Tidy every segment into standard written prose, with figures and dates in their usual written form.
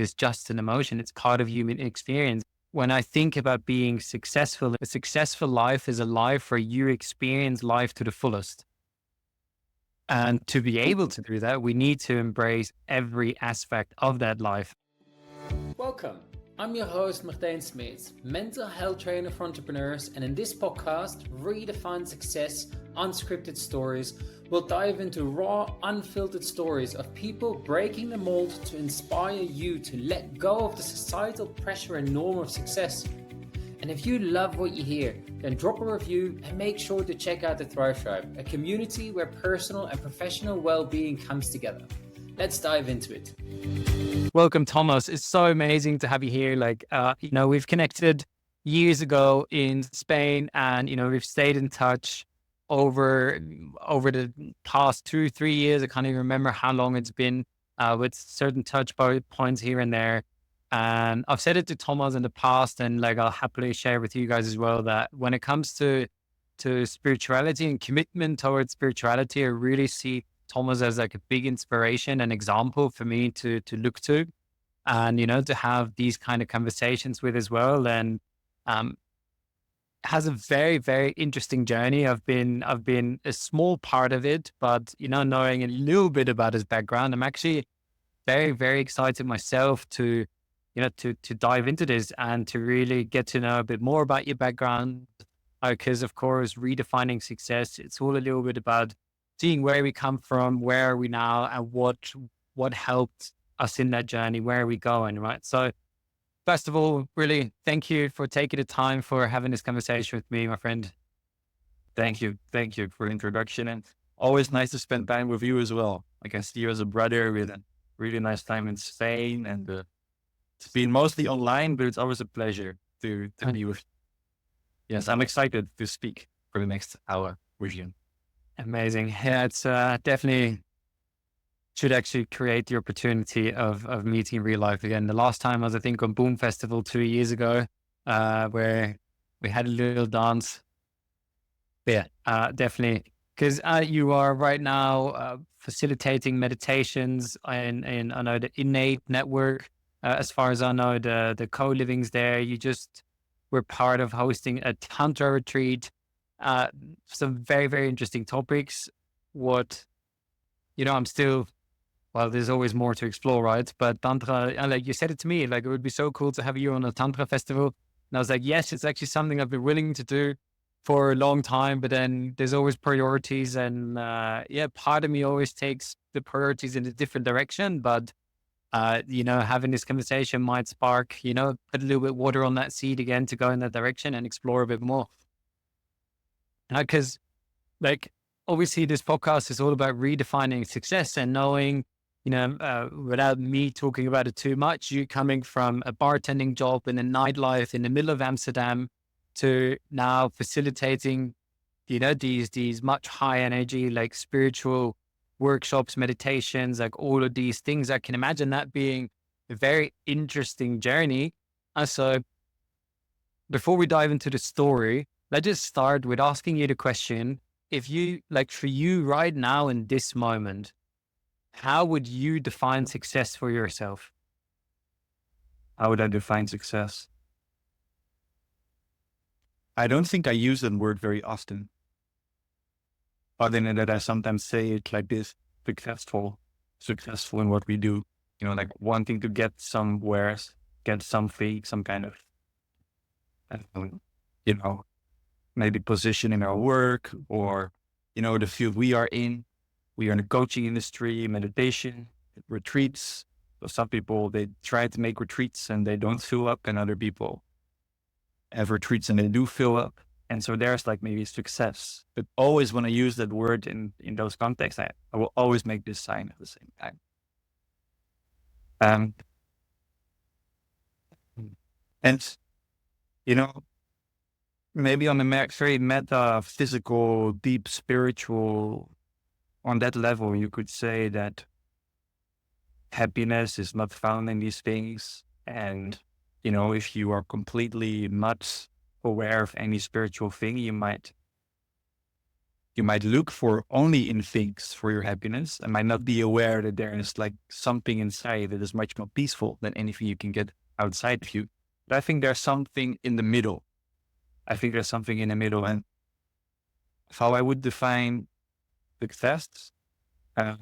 is just an emotion. It's part of human experience. When I think about being successful, a successful life is a life where you experience life to the fullest. And to be able to do that, we need to embrace every aspect of that life. Welcome. I'm your host, Martijn Smeets, mental health trainer for entrepreneurs, and in this podcast, Redefine Success, Unscripted Stories, we'll dive into raw, unfiltered stories of people breaking the mold to inspire you to let go of the societal pressure and norm of success. And if you love what you hear, then drop a review and make sure to check out the Thrive Tribe, a community where personal and professional well-being comes together. Let's dive into it. Welcome, Thomas. It's so amazing to have you here. We've connected years ago in Spain, and, we've stayed in touch over the past 2-3 years. I can't even remember how long it's been, with certain touch points here and there. And I've said it to Thomas in the past, and I'll happily share with you guys as well, that when it comes to spirituality and commitment towards spirituality, I really see Thomas as a big inspiration and example for me to look to, and to have these kind of conversations with as well. And has a very, very interesting journey. I've been a small part of it, but knowing a little bit about his background, I'm actually very, very excited myself to dive into this and to really get to know a bit more about your background. Because of course, redefining success, it's all a little bit about seeing where we come from, where are we now, and what helped us in that journey, where are we going, right? So first of all, really thank you for taking the time for having this conversation with me, my friend. Thank you for the introduction, and always nice to spend time with you as well. I can see you as a brother with a really nice time in Spain, and it's been mostly online, but it's always a pleasure to be with you. Yes, I'm excited to speak for the next hour with you. Amazing. Yeah, it's definitely should actually create the opportunity of meeting in real life again. The last time was, I think, on Boom Festival 2 years ago, where we had a little dance. But yeah, definitely. Because you are right now facilitating meditations in I know the Innate network. As far as I know, the co-living's there. You just were part of hosting a Tantra retreat. Some very, very interesting topics. I'm still, well, there's always more to explore, right? But Tantra, like you said it to me, it would be so cool to have you on a Tantra festival. And I was like, yes, it's actually something I've been willing to do for a long time, but then there's always priorities. And part of me always takes the priorities in a different direction. But, having this conversation might spark, put a little bit of water on that seed again to go in that direction and explore a bit more. Because obviously this podcast is all about redefining success and knowing, without me talking about it too much, you coming from a bartending job in a nightlife in the middle of Amsterdam to now facilitating, these much high energy, spiritual workshops, meditations, all of these things. I can imagine that being a very interesting journey. And so before we dive into the story, let's just start with asking you the question. If you, for you right now in this moment, how would you define success for yourself? How would I define success? I don't think I use that word very often. Other than that, I sometimes say it like this: successful in what we do. Wanting to get somewhere, get something, some kind of, maybe position in our work, or, the field we are in. We are in the coaching industry, meditation, retreats. So some people, they try to make retreats and they don't fill up, and other people have retreats and they do fill up. And so there's maybe success. But always when I use that word in those contexts, I will always make this sign at the same time. And, maybe on a very metaphysical, deep spiritual, on that level, you could say that happiness is not found in these things. And, if you are completely not aware of any spiritual thing, you might You might look for only in things for your happiness and might not be aware that there is like something inside that is much more peaceful than anything you can get outside of you. But I think there's something in the middle. And how I would define success, I've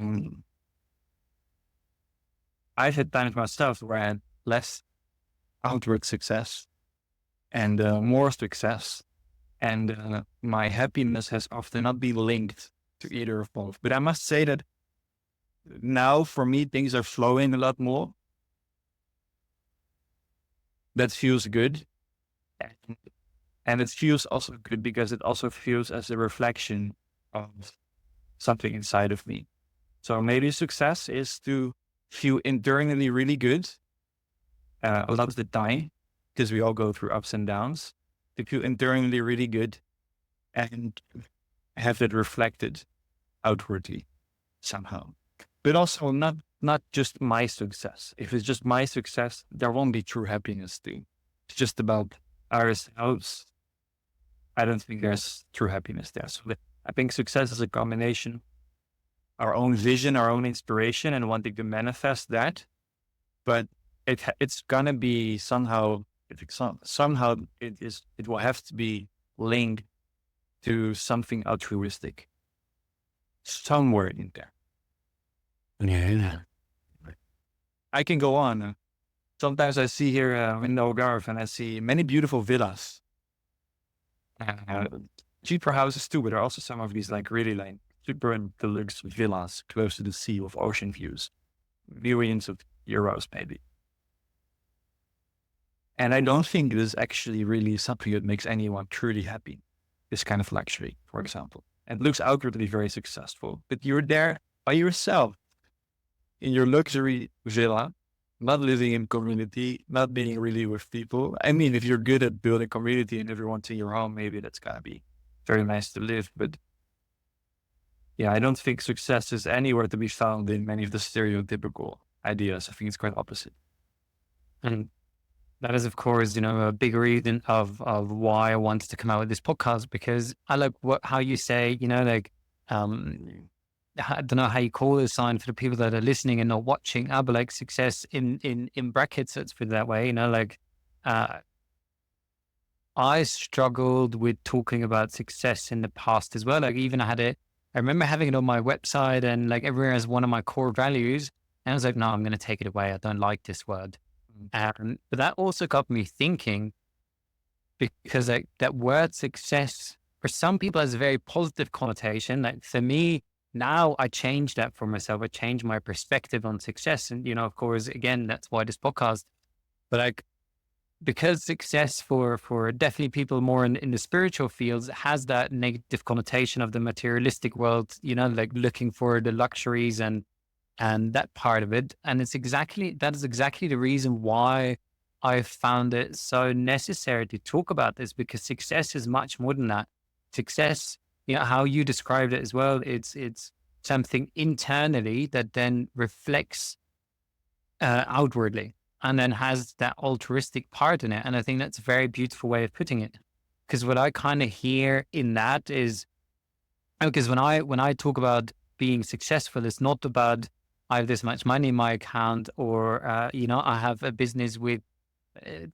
had times myself where I had less outward success and more success. And my happiness has often not been linked to either of both. But I must say that now for me, things are flowing a lot more. That feels good. And it feels also good because it also feels as a reflection of something inside of me. So maybe success is to feel internally really good a lot of the time, because we all go through ups and downs, to feel internally really good and have that reflected outwardly somehow. But also not just my success. If it's just my success, there won't be true happiness too. It's just about ourselves. I don't think there's true happiness there. So I think success is a combination, our own vision, our own inspiration, and wanting to manifest that. But it's gonna be somehow it will have to be linked to something altruistic somewhere in there. Yeah. I can go on. Sometimes I see here in the Algarve, and I see many beautiful villas, cheaper houses too. But there are also some of these like really like super deluxe villas close to the sea with ocean views, millions of euros maybe. And I don't think it is actually really something that makes anyone truly happy. This kind of luxury, for example. And it looks outwardly very successful, but you're there by yourself in your luxury villa, not living in community, not being really with people. I mean, if you're good at building community and everyone's in your home, maybe that's gonna be very nice to live. But yeah, I don't think success is anywhere to be found in many of the stereotypical ideas. I think it's quite opposite. And that is, of course, a big reason of why I wanted to come out with this podcast, because I like how you say, I don't know how you call this sign for the people that are listening and not watching, but like success in brackets, let's put it that way, I struggled with talking about success in the past as well. Like even I remember having it on my website and like everywhere as one of my core values. And I was like, no, I'm going to take it away. I don't like this word. But that also got me thinking, because like that word success for some people has a very positive connotation. Like for me, now I changed that for myself. I changed my perspective on success. And, of course, again, that's why this podcast, but like, because success for definitely people more in the spiritual fields has that negative connotation of the materialistic world, like looking for the luxuries and that part of it. And that is exactly the reason why I found it so necessary to talk about this, because success is much more than that. Success, how you described it as well, it's something internally that then reflects outwardly and then has that altruistic part in it. And I think that's a very beautiful way of putting it, because what I kind of hear in that is, because when I talk about being successful, it's not about I have this much money in my account, or, I have a business with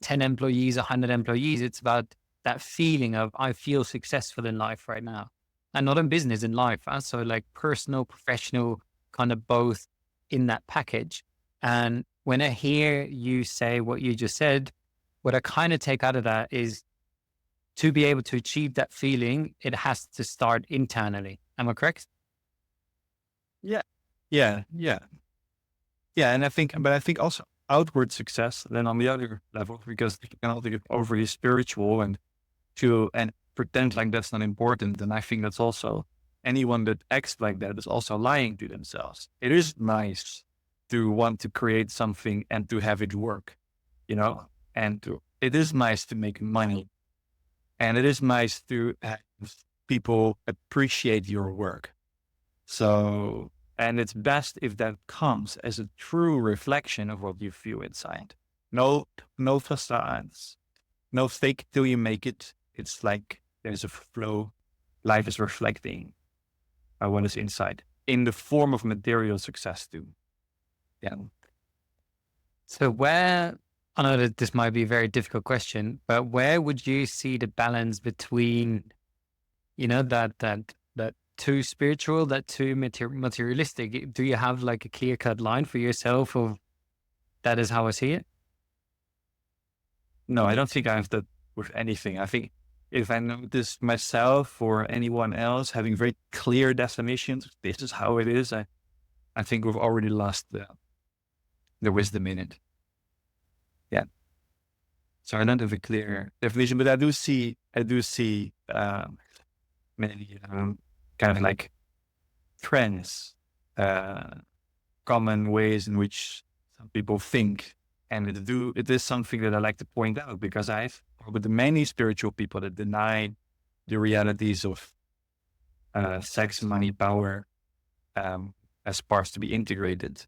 10 employees, 100 employees. It's about that feeling of I feel successful in life right now, and not in business, in life. So like personal, professional, kind of both in that package. And when I hear you say what you just said, what I kind of take out of that is, to be able to achieve that feeling, it has to start internally. Am I correct? Yeah. And I think also outward success, then on the other level, because you can also get overly spiritual and pretend like that's not important. And I think that's also, anyone that acts like that is also lying to themselves. It is nice to want to create something and to have it work, it is nice to make money, and it is nice to have people appreciate your work. So, and it's best if that comes as a true reflection of what you feel inside. No facades, no fake till you make it. It's like there's a flow. Life is reflecting what is inside in the form of material success too. Yeah. So where, I know that this might be a very difficult question, but where would you see the balance between, that too spiritual, that too materialistic? Do you have like a clear cut line for yourself of that is how I see it? No, I don't think I have that with anything. I think if I notice myself or anyone else having very clear definitions, this is how it is, I think we've already lost the wisdom in it. Yeah. So I don't have a clear definition, but I do see many kind of like trends, common ways in which some people think. And it is something that I like to point out, because I've with the many spiritual people that deny the realities of sex, money, power as parts to be integrated.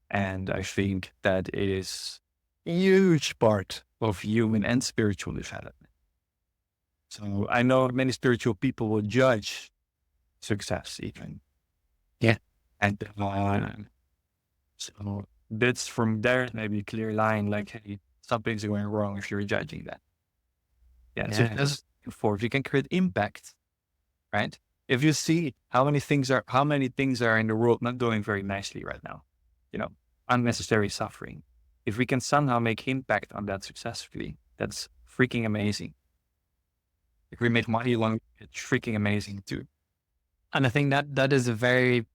And I think that it is a huge part of human and spiritual development. So I know many spiritual people will judge success even. Yeah. And so that's from there, maybe a clear line, like, hey, something's going wrong if you're judging that. Yeah. So that's forth. You can create impact, right? If you see how many things are in the world not going very nicely right now, unnecessary suffering. If we can somehow make impact on that successfully, that's freaking amazing. If we make money along, it's freaking amazing too. And I think that is a very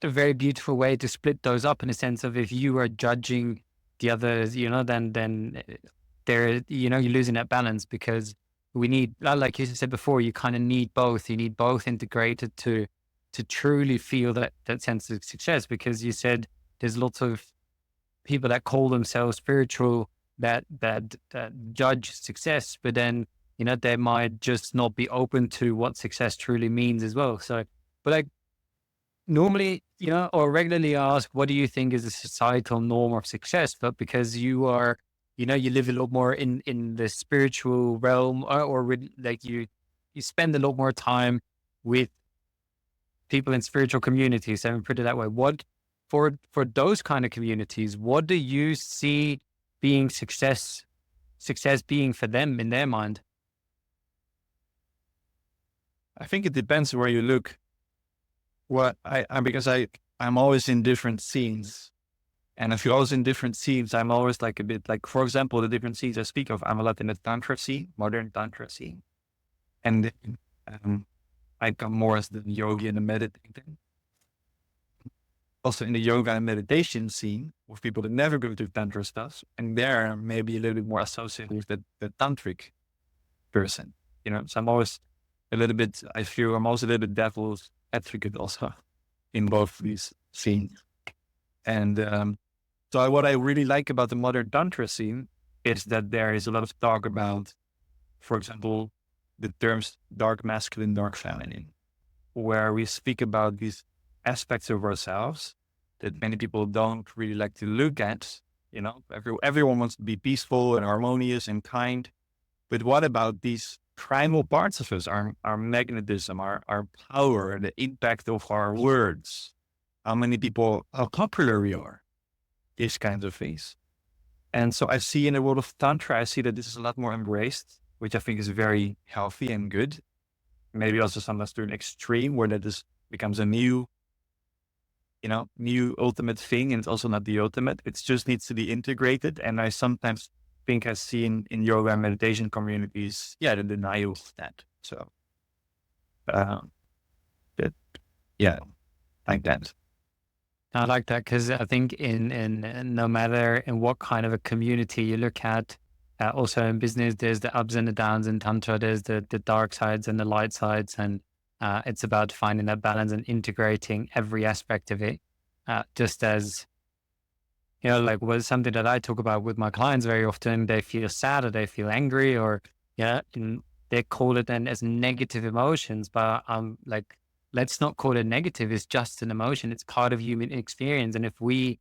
beautiful way to split those up, in a sense of, if you are judging the others, then there, you're losing that balance, because we need, like you said before, you kind of need both. You need both integrated to truly feel that sense of success, because you said there's lots of people that call themselves spiritual that judge success, but then, they might just not be open to what success truly means as well. So, but like normally, or regularly ask, what do you think is a societal norm of success? But because you are, you live a lot more in the spiritual realm, or with, like you spend a lot more time with people in spiritual communities, I put it that way. What for those kind of communities, what do you see being success being for them in their mind? I think it depends where you look. Because I'm always in different scenes, and if you're always in different scenes, I'm always like a bit like, for example, the different scenes I speak of, I'm a lot in the tantra scene, modern tantra scene, and then, I come more as the yogi and the meditating. Also in the yoga and meditation scene with people that never go to tantra stuff, and they're maybe a little bit more associated with the tantric person, So I'm always I feel I'm also a little bit devil's advocate also in both these scenes. And so what I really like about the modern tantra scene is that there is a lot of talk about, for example, the terms dark masculine, dark feminine, where we speak about these aspects of ourselves that many people don't really like to look at. Everyone wants to be peaceful and harmonious and kind, but what about these primal parts of us, our magnetism, our power, the impact of our words, how popular we are, these kinds of things. And so I see in the world of Tantra, I see that this is a lot more embraced, which I think is very healthy and good. Maybe also sometimes to an extreme where that becomes a new ultimate thing, and it's also not the ultimate. It just needs to be integrated. And I sometimes think I see in yoga and meditation communities, the denial of that. So, like that. I like that, because I think in no matter in what kind of a community you look at, also in business, there's the ups and the downs. In Tantra, there's the dark sides and the light sides. And it's about finding that balance and integrating every aspect of it. Just as, like was something that I talk about with my clients very often. They feel sad or they feel angry, or, and they call it then as negative emotions. But like, let's not call it negative. It's just an emotion. It's part of human experience. And if we,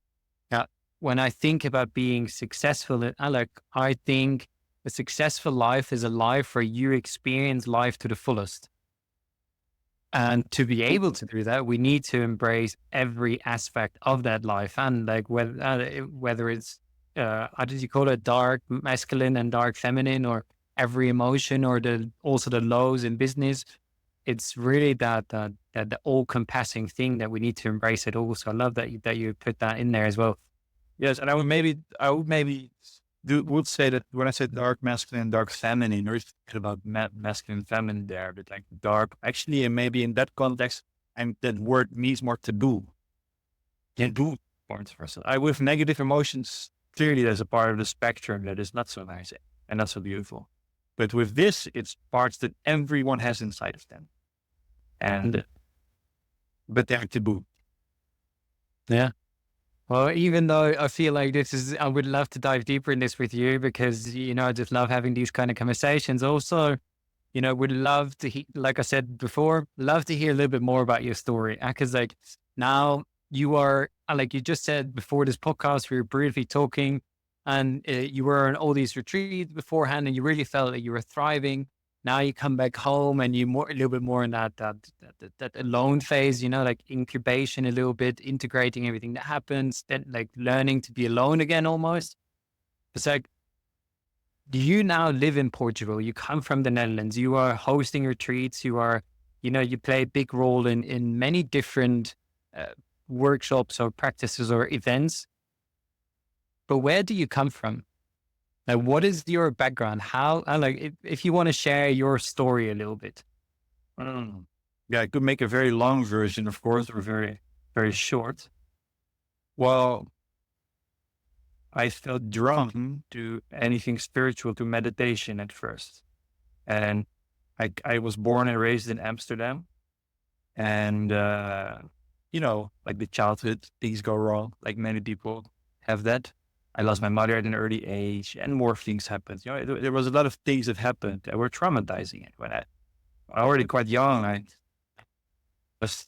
when I think about being successful, I think a successful life is a life where you experience life to the fullest. And to be able to do that, we need to embrace every aspect of that life. And like whether it's, how did you call it? Dark masculine and dark feminine, or every emotion, or also the lows in business. It's really that the all-compassing thing that we need to embrace it all. So I love that you put that in there as well. Yes, and I would maybe would say that when I said dark masculine and dark feminine, there is about masculine and feminine there, but like dark, actually, and maybe in that context, and that word means more taboo. Taboo parts of ourselves. With negative emotions, clearly there's a part of the spectrum that is not so nice and not so beautiful. But with this, it's parts that everyone has inside of them. But they're taboo. Yeah. Well, even though I feel like I would love to dive deeper in this with you, because, I just love having these kind of conversations. Also, would love to, like I said before, love to hear a little bit more about your story. Because like now you are, like you just said before this podcast, we were briefly talking, and you were on all these retreats beforehand, and you really felt that you were thriving. Now you come back home and you a little bit more in that alone phase, like incubation a little bit, integrating everything that happens, then like learning to be alone again almost. It's like, do you now live in Portugal? You come from the Netherlands. You are hosting retreats. You are, you play a big role in many different workshops or practices or events. But where do you come from? Like, what is your background? How, like, if you want to share your story a little bit. Yeah, I could make a very long version, of course, or very, very short. Well, I felt drawn to anything spiritual, to meditation at first. And I was born and raised in Amsterdam. And, like the childhood, things go wrong. Like many people have that. I lost my mother at an early age, and more things happened. There was a lot of things that happened that were traumatizing. When I already quite young, I was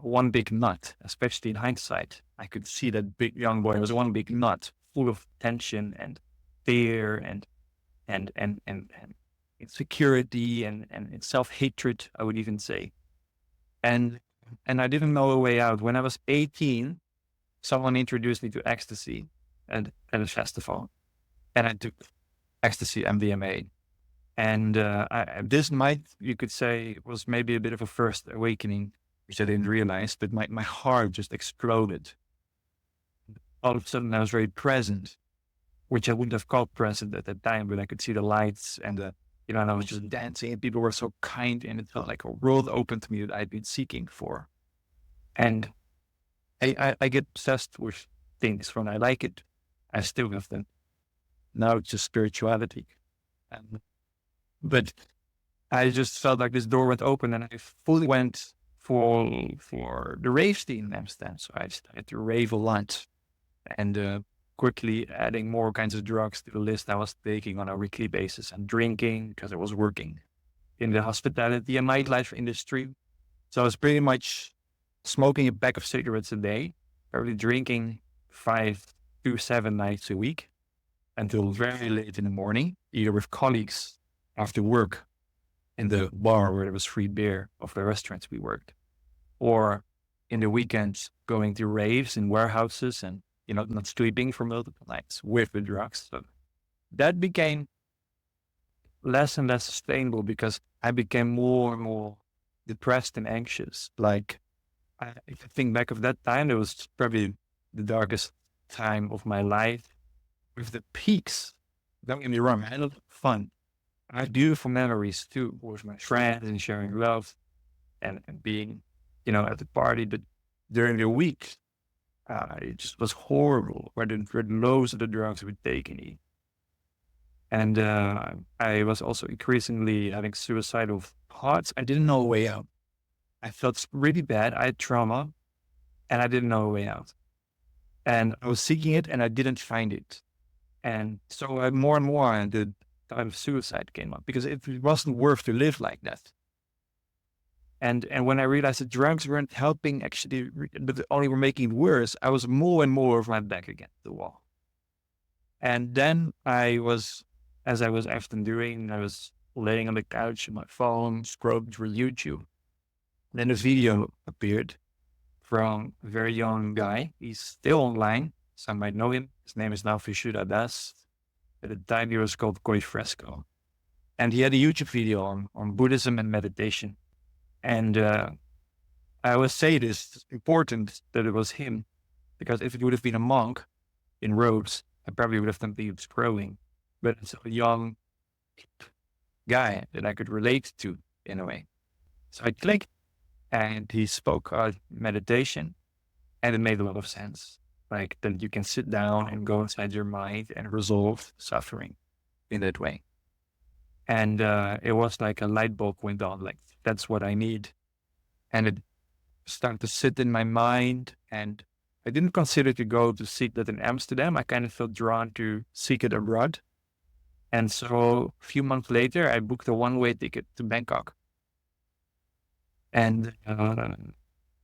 one big nut, especially in hindsight. I could see that big young boy was one big nut, full of tension and fear and insecurity and self-hatred, I would even say. And I didn't know a way out. When I was 18, someone introduced me to ecstasy at a festival, and I took ecstasy MDMA. And this might, you could say, was maybe a bit of a first awakening, which I didn't realize, but my heart just exploded. All of a sudden I was very present, which I wouldn't have called present at that time, but I could see the lights and and I was just dancing, and people were so kind, and it felt like a world opened to me that I'd been seeking for. And I get obsessed with things. When I like it, I still have them. Now it's just spirituality. But I just felt like this door went open, and I fully went for the rave scene in Amsterdam. So I started to rave a lot, and quickly adding more kinds of drugs to the list I was taking on a weekly basis, and drinking, because I was working in the hospitality and nightlife industry. So I was pretty much smoking a pack of cigarettes a day, probably drinking 5 to 7 nights a week until very late in the morning, either with colleagues after work in the bar where there was free beer of the restaurants we worked, or in the weekends going to raves in warehouses and, not sleeping for multiple nights with the drugs. So that became less and less sustainable, because I became more and more depressed and anxious. Like, if I think back of that time, it was probably the darkest time of my life, with the peaks. Don't get me wrong, I had a lot of fun. I had beautiful memories too, with my friends and sharing love and being, at the party. But during the week, it just was horrible, where the lows of the drugs were taking me. And I was also increasingly having suicidal thoughts. I didn't know a way out. I felt really bad. I had trauma, and I didn't know a way out. And I was seeking it, and I didn't find it. And so more and more, the thought of suicide came up, because it wasn't worth to live like that. And when I realized that drugs weren't helping, actually, but only were making it worse, I was more and more of my back against the wall. And then I was, as I was often doing, I was laying on the couch on my phone, scrolling through YouTube. Then a video appeared from a very young guy. He's still online. Some might know him. His name is now Vishuddha Das. At the time, he was called Koi Fresco. And he had a YouTube video on Buddhism and meditation. And I always say this, it's important that it was him, because if it would have been a monk in robes, I probably would have done the scrolling. But it's a young guy that I could relate to in a way. So I clicked and he spoke about meditation, and it made a lot of sense. Like that you can sit down and go inside your mind and resolve suffering in that way. And it was like a light bulb went on, like that's what I need. And it started to sit in my mind, and I didn't consider to go to seek that in Amsterdam. I kind of felt drawn to seek it abroad. And so a few months later, I booked a one-way ticket to Bangkok and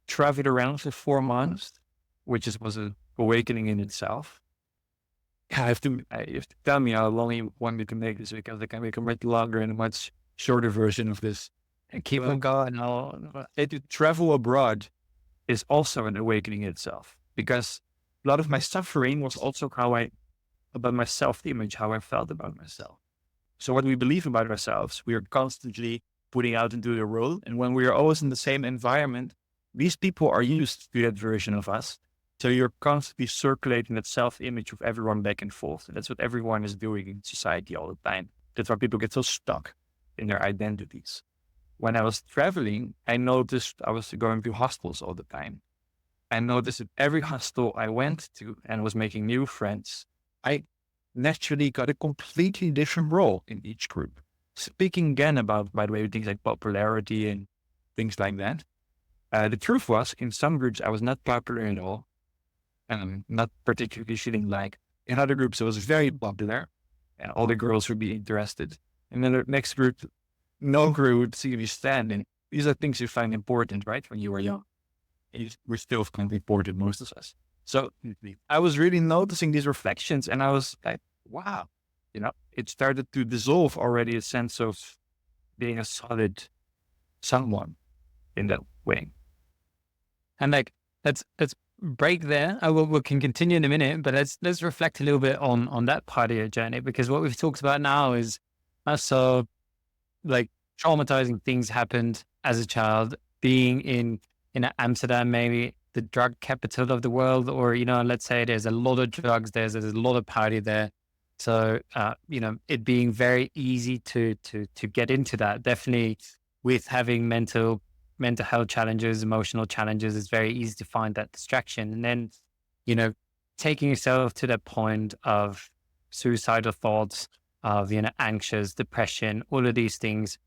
traveled around for 4 months, which was an awakening in itself. You have to tell me how long you want me to make this, because I can make a much longer and a much shorter version of this. And keep on going. To travel abroad is also an awakening in itself, because a lot of my suffering was also about my self-image, how I felt about myself. So what we believe about ourselves, we are constantly putting out into the world. And when we are always in the same environment, these people are used to that version of us. So you're constantly circulating that self-image of everyone back and forth. And that's what everyone is doing in society all the time. That's why people get so stuck in their identities. When I was traveling, I noticed I was going to hostels all the time. I noticed that every hostel I went to and was making new friends, I naturally got a completely different role in each group. Speaking again about, by the way, things like popularity and things like that. The truth was, in some groups, I was not popular at all. Not particularly feeling like. In other groups, I was very popular and all the girls would be interested. And then the next group, no girl would see me standing. These are things you find important, right? When you were young. We're still kind of important, most of us. So I was really noticing these reflections, and I was like, wow, it started to dissolve already a sense of being a solid someone in that way. And like, let's break there. We can continue in a minute, but let's reflect a little bit on that part of your journey, because what we've talked about now is so like traumatizing things happened as a child, being in Amsterdam, maybe the drug capital of the world, or, let's say there's a lot of drugs, there's a lot of party there. So, it being very easy to get into that. Definitely with having mental health challenges, emotional challenges, it's very easy to find that distraction. And then, taking yourself to that point of suicidal thoughts, of, anxious, depression, all of these things,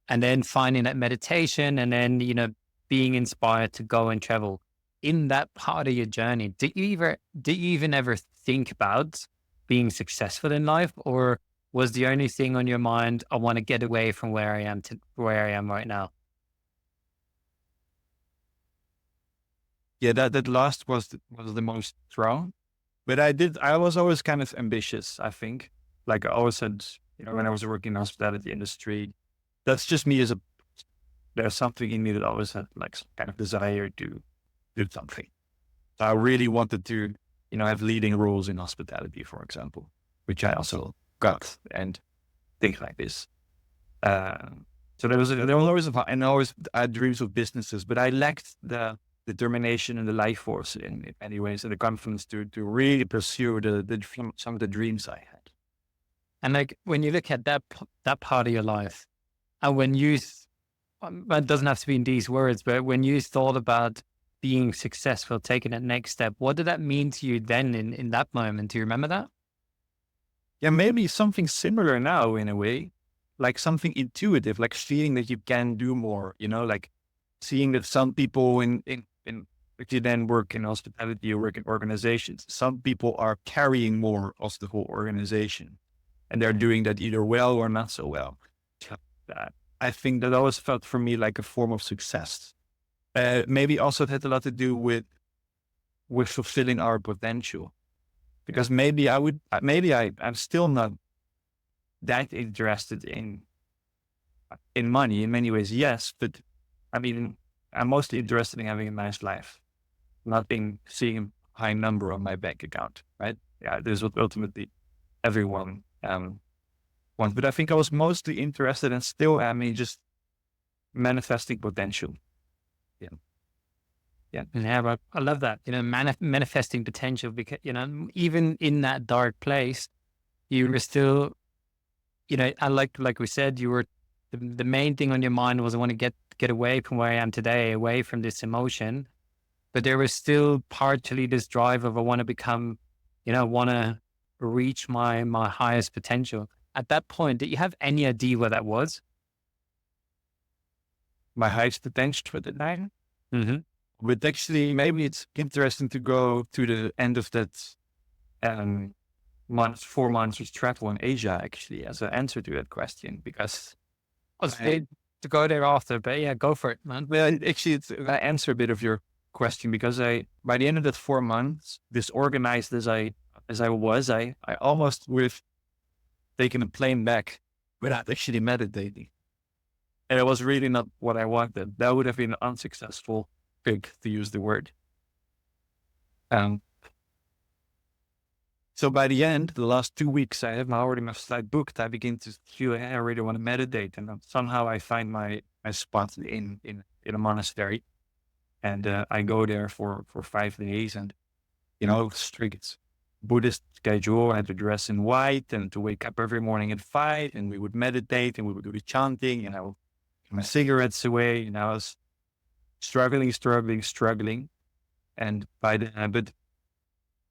and then finding that meditation, and then, being inspired to go and travel. In that part of your journey, did you even ever think about being successful in life, or was the only thing on your mind, I want to get away from where I am to where I am right now? Yeah, that last was the most strong, but I was always kind of ambitious, I think. Like I always said, when I was working in the hospitality industry, that's just me there's something in me that always had like some kind of desire to do something. So I really wanted to, have leading roles in hospitality, for example, which I also got, and things like this. So there was always, and always I had dreams of businesses, but I lacked the determination and the life force in many ways, and the confidence to really pursue some of the dreams I had. And like, when you look at that part of your life, and when you, it doesn't have to be in these words, but when you thought about being successful, taking that next step, what did that mean to you then in that moment? Do you remember that? Yeah, maybe something similar now in a way, like something intuitive, like feeling that you can do more, like seeing that some people if you then work in hospitality or work in organizations, some people are carrying more of the whole organization, and they're doing that either well or not so well. I think that always felt for me like a form of success. Maybe also it had a lot to do with fulfilling our potential, because maybe I'm still not that interested in money in many ways. Yes, but I mean, I'm mostly interested in having a nice life, not in seeing a high number on my bank account, right? Yeah, this is what ultimately everyone wants. But I think I was mostly interested and still am in just manifesting potential. Yeah. Yeah. Yeah, but I love that, manifesting potential, because, even in that dark place, you were still, I like we said, you were, the main thing on your mind was, I want to get away from where I am today, away from this emotion. But there was still partially this drive of, I want to become, want to reach my highest potential. At that point, did you have any idea what that was? My highest potential for the night. Mm-hmm. But actually, maybe it's interesting to go to the end of that 4 months of travel in Asia, actually, as an answer to that question, because I was to go there after, but yeah, go for it, man. well, actually, I answer a bit of your question, because by the end of that 4 months, disorganized as I was, I almost would have taken a plane back without actually meditating. And it was really not what I wanted. That would have been an unsuccessful pick, to use the word. So by the end, the last 2 weeks, I have already my flight booked. I begin to feel, I really want to meditate. And somehow I find my spot in a monastery. And I go there for 5 days, and, strict Buddhist schedule. I had to dress in white and to wake up every morning at 5, and we would meditate and we would do the chanting, and I would put my cigarettes away, and I was struggling. And but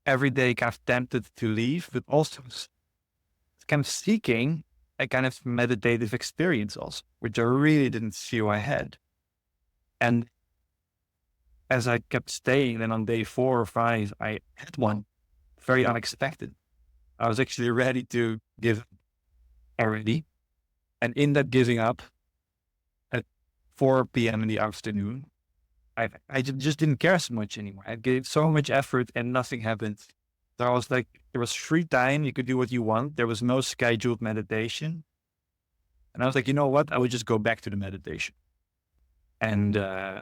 every day kind of tempted to leave, but also kind of seeking a kind of meditative experience also, which I really didn't feel I had. And as I kept staying, then on day 4 or 5, I had one very unexpected. I was actually ready to give up already. And in that giving up, at 4 p.m. in the afternoon, I just didn't care so much anymore. I gave so much effort and nothing happened. So I was like, there was free time. You could do what you want. There was no scheduled meditation. And I was like, you know what? I would just go back to the meditation. And I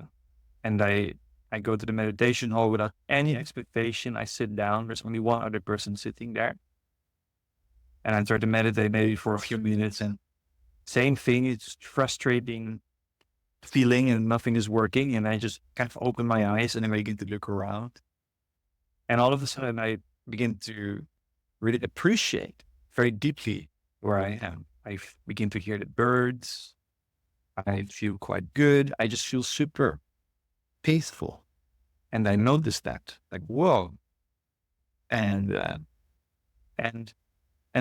go to the meditation hall without any expectation. I sit down. There's only one other person sitting there. And I try to meditate maybe for a few minutes, and same thing. It's frustrating feeling and nothing is working. And I just kind of open my eyes and I begin to look around. And all of a sudden I begin to really appreciate very deeply where I am. I begin to hear the birds. I feel quite good. I just feel super peaceful. And I noticed that, like, whoa. And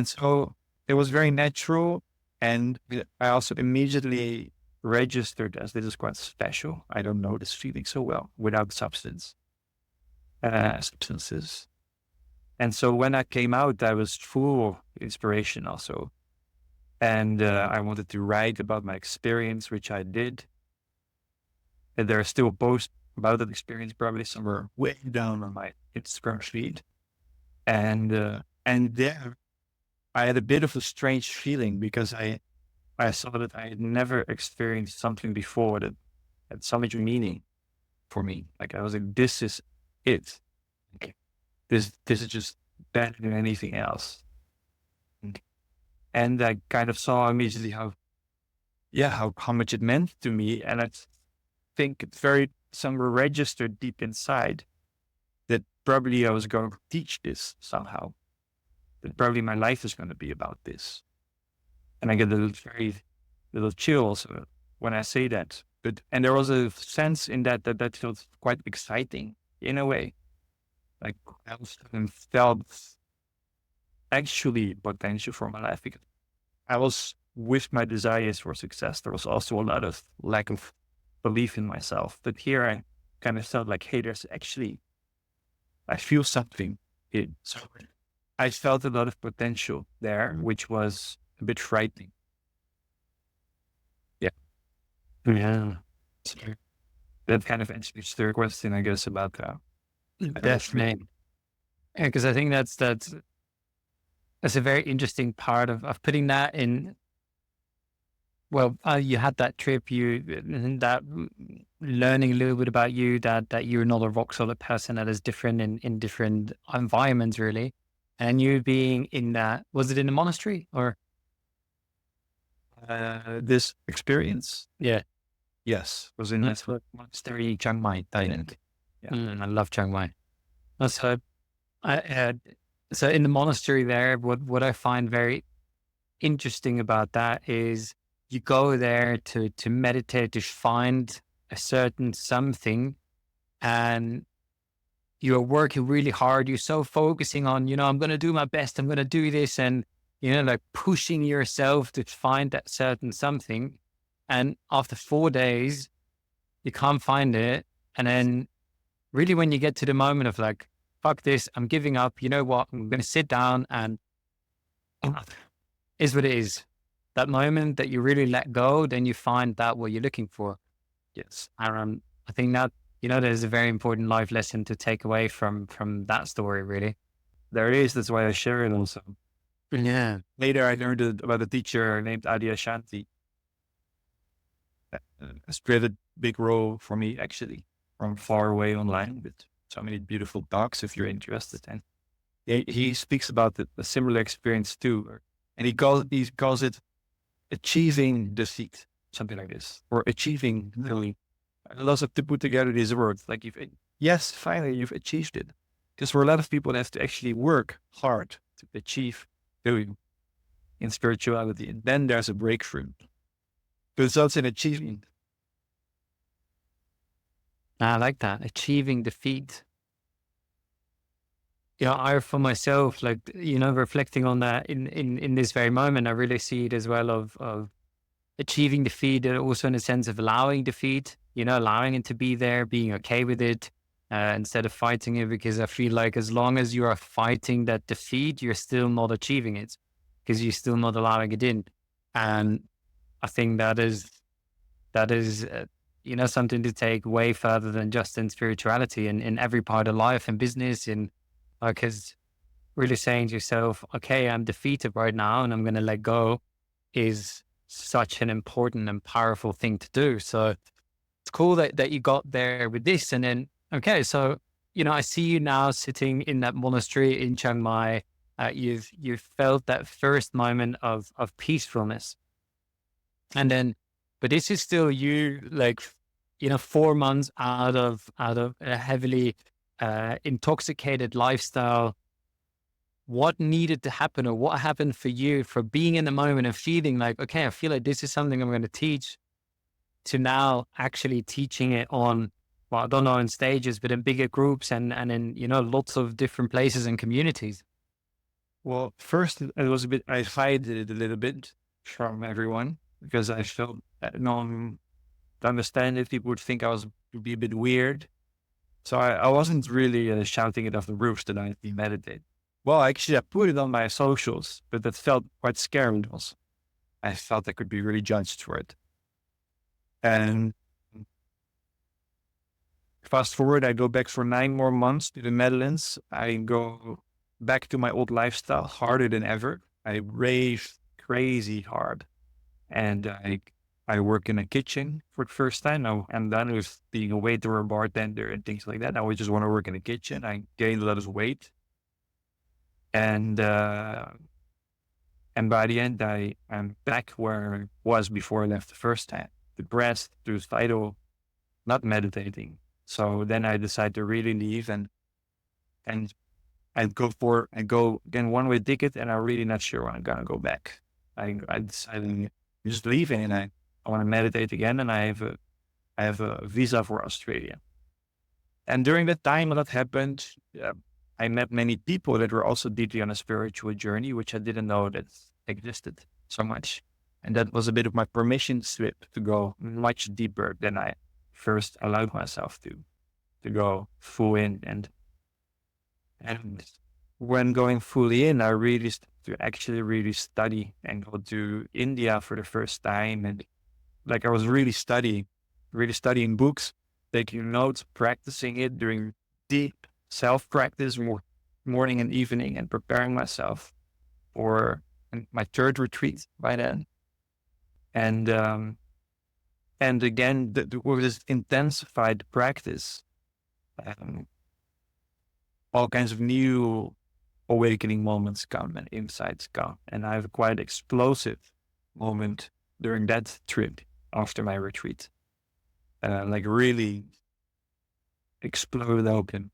so it was very natural. And I also immediately registered as, this is quite special. I don't know this feeling so well without substances. And so when I came out, I was full of inspiration also. And I wanted to write about my experience, which I did. And there are still posts about that experience, probably somewhere way down on my Instagram feed. And there I had a bit of a strange feeling, because I saw that I had never experienced something before that had so much meaning for me. Like, I was like, this is it. Okay. This is just better than anything else. And I kind of saw immediately how much it meant to me. And I think it's very somewhere registered deep inside that probably I was going to teach this somehow. That probably my life is going to be about this. And I get a very little chills when I say that. And there was a sense in that felt quite exciting in a way. Like, I felt actually potential for my life, because I was with my desires for success. There was also a lot of lack of belief in myself. But here I kind of felt like, hey, there's actually, I feel something here. So I felt a lot of potential there, which was a bit frightening. Yeah. Yeah. So that kind of answers the question, I guess, about that. Definitely. Yeah, because I think that's a very interesting part of putting that in. Well, you had that trip, that learning a little bit about you, that you're not a rock solid person, that is different in different environments, really. And you being in that, was it in a monastery or? This experience, Yeah. yes, was in That's a monastery, Chiang Mai, Thailand. Yeah. I love Chiang Mai. So I had, so in the monastery there, what I find very interesting about that is you go there to meditate, to find a certain something, and you're working really hard. You're so focusing on, I'm going to do my best. I'm going to do this. And, like pushing yourself to find that certain something. And after 4 days, you can't find it. And then really when you get to the moment of like, fuck this, I'm giving up. You know what? I'm going to sit down and is what it is. That moment that you really let go, then you find that what you're looking for. Yes. I think that, there's a very important life lesson to take away from that story, really. There it is. That's why I share it also. Yeah. Later, I learned about a teacher named Adia Shanti. Has played a big role for me, actually, from far away online with so many beautiful talks, if you're interested. And he speaks about a similar experience too. And he calls it achieving defeat, something like this, or achieving really. I love to put together these words. Like, yes, finally you've achieved it. Because for a lot of people, they have to actually work hard to achieve doing in spirituality. And then there's a breakthrough. But it's also an achievement. I like that. Achieving defeat. Yeah, I for myself, like, reflecting on that in this very moment, I really see it as well of achieving defeat, and also in a sense of allowing defeat, allowing it to be there, being okay with it, instead of fighting it, because I feel like as long as you are fighting that defeat, you're still not achieving it because you're still not allowing it in. And I think that is, something to take way further than just in spirituality and in every part of life and business. And because really saying to yourself, okay, I'm defeated right now and I'm going to let go is such an important and powerful thing to do. So it's cool that you got there with this. And then, okay, so, I see you now sitting in that monastery in Chiang Mai. You've felt that first moment of peacefulness. And then, but this is still you, like, 4 months out of a heavily intoxicated lifestyle. What needed to happen, or what happened for you for being in the moment and feeling like, okay, I feel like this is something I'm going to teach, to now actually teaching it on, well, I don't know, in stages, but in bigger groups and in, lots of different places and communities? Well, first it was I hid it a little bit from everyone because I felt to understand it, people would think would be a bit weird. So I wasn't really shouting it off the roofs that I meditate. Well, actually, I put it on my socials, but that felt quite scary. I felt I could be really judged for it. And fast forward, I go back for 9 more months to the Netherlands. I go back to my old lifestyle, harder than ever. I rave crazy hard. And I work in a kitchen for the first time. Now I'm done with being a waiter or a bartender and things like that. Now I just want to work in a kitchen. I gained a lot of weight. And by the end, I'm back where I was before I left the first time. Depressed, suicidal, not meditating. So then I decided to really leave and go again one-way ticket, and I'm really not sure when I'm gonna go back. I decided just leaving, and I want to meditate again, and I have a visa for Australia. And during that time, when that happened, I met many people that were also deeply on a spiritual journey, which I didn't know that existed so much. And that was a bit of my permission slip to go much deeper than I first allowed myself to go full in. And when going fully in, I really to actually really study and go to India for the first time. And like I was really studying books, taking notes, practicing it, doing deep self-practice morning and evening, and preparing myself for my third retreat by then. And And again, with this intensified practice, all kinds of new awakening moments come and insights come. And I have a quite explosive moment during that trip after my retreat. Like really exploded open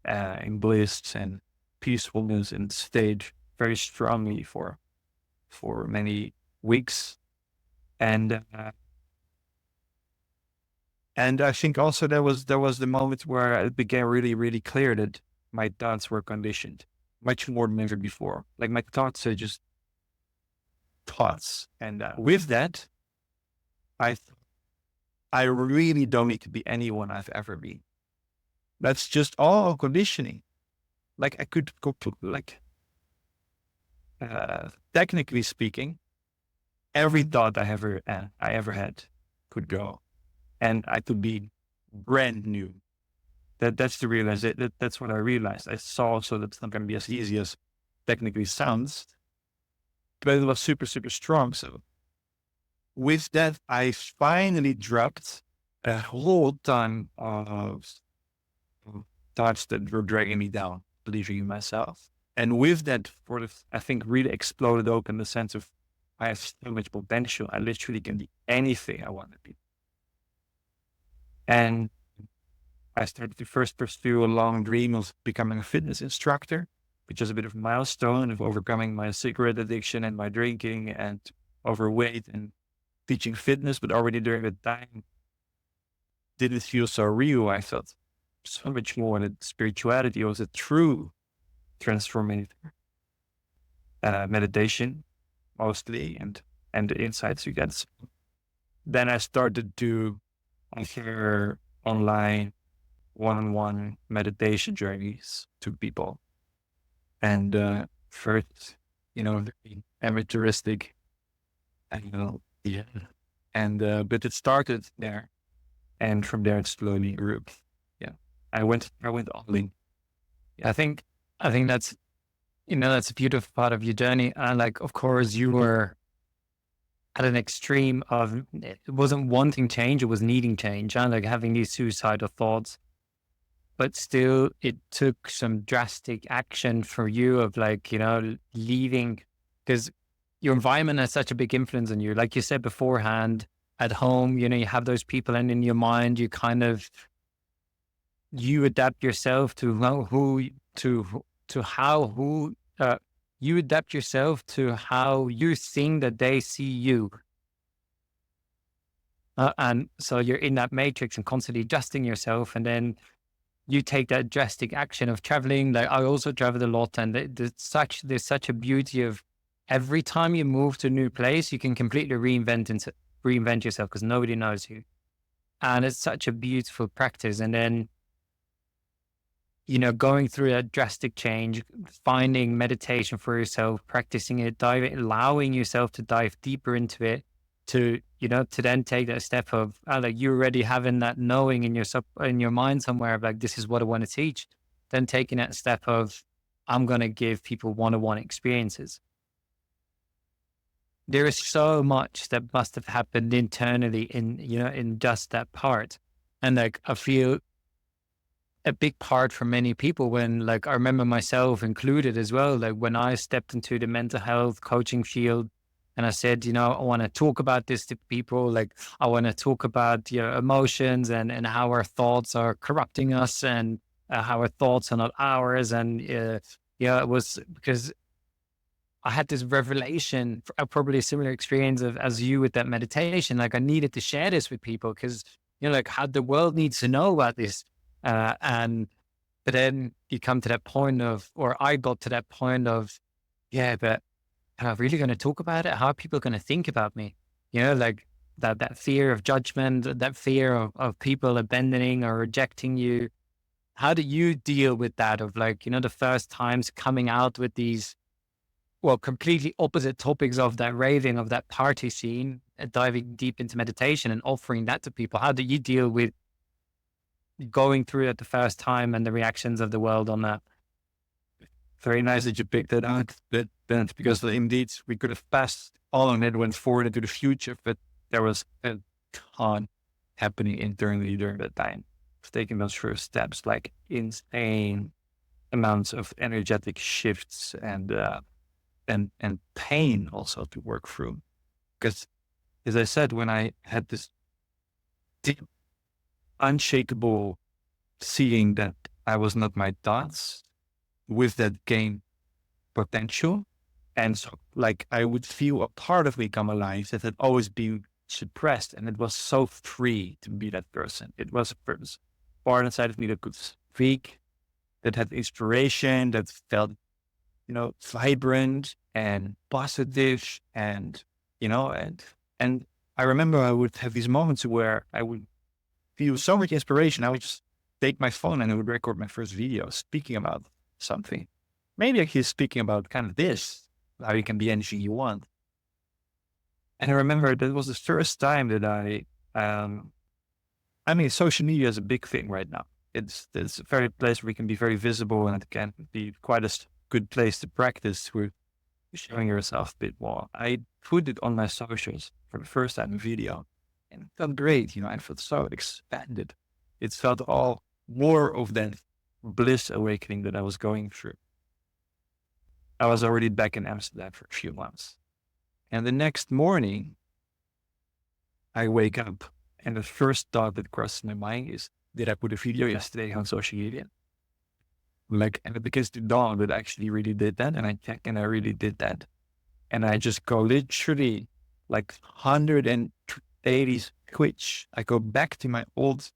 in bliss and peacefulness and stayed very strongly for many weeks. And I think also there was the moment where it became really, really clear that my thoughts were conditioned much more than ever before. Like my thoughts are just thoughts. And with that, I really don't need to be anyone I've ever been. That's just all conditioning. Like I could go to, like, technically speaking, every thought I ever had could go, and I could be brand new. That's the realization. That's what I realized. I saw, so that's not going to be as easy as technically sounds, but it was super, super strong. So with that, I finally dropped a whole ton of thoughts that were dragging me down, believing in myself. And with that, I think really exploded open the sense of I have so much potential. I literally can be anything I want to be. And I started to first pursue a long dream of becoming a fitness instructor, which is a bit of a milestone of overcoming my cigarette addiction and my drinking and overweight and teaching fitness. But already during that time, didn't feel so real. I felt so much more that spirituality was a true transformative meditation, mostly, and the insights you get. So then I started to offer online one-on-one meditation journeys to people. And first, very amateuristic, yeah. And but it started there, and from there it slowly grew. Yeah, I went all in. I think that's that's a beautiful part of your journey. And like, of course, you were at an extreme of it wasn't wanting change; it was needing change, and like having these suicidal thoughts. But still, it took some drastic action for you of like, leaving, because your environment has such a big influence on you. Like you said beforehand, at home, you have those people, and in your mind, you kind of, you adapt yourself to you adapt yourself to how you think that they see you. And so you're in that matrix and constantly adjusting yourself, and then you take that drastic action of traveling. Like I also traveled a lot, and there's such a beauty of every time you move to a new place, you can completely reinvent yourself because nobody knows you. And it's such a beautiful practice. And then, going through that drastic change, finding meditation for yourself, practicing it, allowing yourself to dive deeper into it, to then take that step of like you already having that knowing in your mind somewhere of like, this is what I want to teach. Then taking that step of, I'm going to give people one-on-one experiences. There is so much that must have happened internally in just that part. And like, I feel a big part for many people when, like, I remember myself included as well, like when I stepped into the mental health coaching field, and I said, I want to talk about this to people. Like, I want to talk about emotions and how our thoughts are corrupting us, and how our thoughts are not ours. And it was because I had this revelation, probably a similar experience as you with that meditation. Like, I needed to share this with people because, like, how the world needs to know about this. But then you come to that point of, or I got to that point of, but am I really going to talk about it? How are people going to think about me? Like that fear of judgment, that fear of people abandoning or rejecting you. How do you deal with that of like, the first times coming out with these, well, completely opposite topics of that raving, of that party scene, diving deep into meditation and offering that to people? How do you deal with going through it the first time and the reactions of the world on that? Very nice that you picked that out, Ben, because indeed we could have passed all on it, went forward into the future, but there was a ton happening internally during that time. Taking those first steps, like insane amounts of energetic shifts and pain also to work through. Because as I said, when I had this deep, unshakable seeing that I was not my thoughts, with that gain potential. And so like I would feel a part of me come alive that had always been suppressed. And it was so free to be that person. It was a part inside of me that could speak, that had inspiration, that felt, vibrant and positive and, and I remember I would have these moments where I would feel so much inspiration. I would just take my phone and I would record my first video speaking about something. Maybe actually speaking about kind of this, how you can be anything you want. And I remember that was the first time that social media is a big thing right now. It's a very place where we can be very visible, and it can be quite a good place to practice with showing yourself a bit more. I put it on my socials for the first time in video, and it felt great. I felt so expanded. It felt all more of that bliss awakening that I was going through. I was already back in Amsterdam for a few months. And the next morning, I wake up and the first thought that crosses my mind is, did I put a video yesterday on social media? And it begins to dawn that I actually really did that. And I check and I really did that. And I just go literally like 180 switch. I go back to my old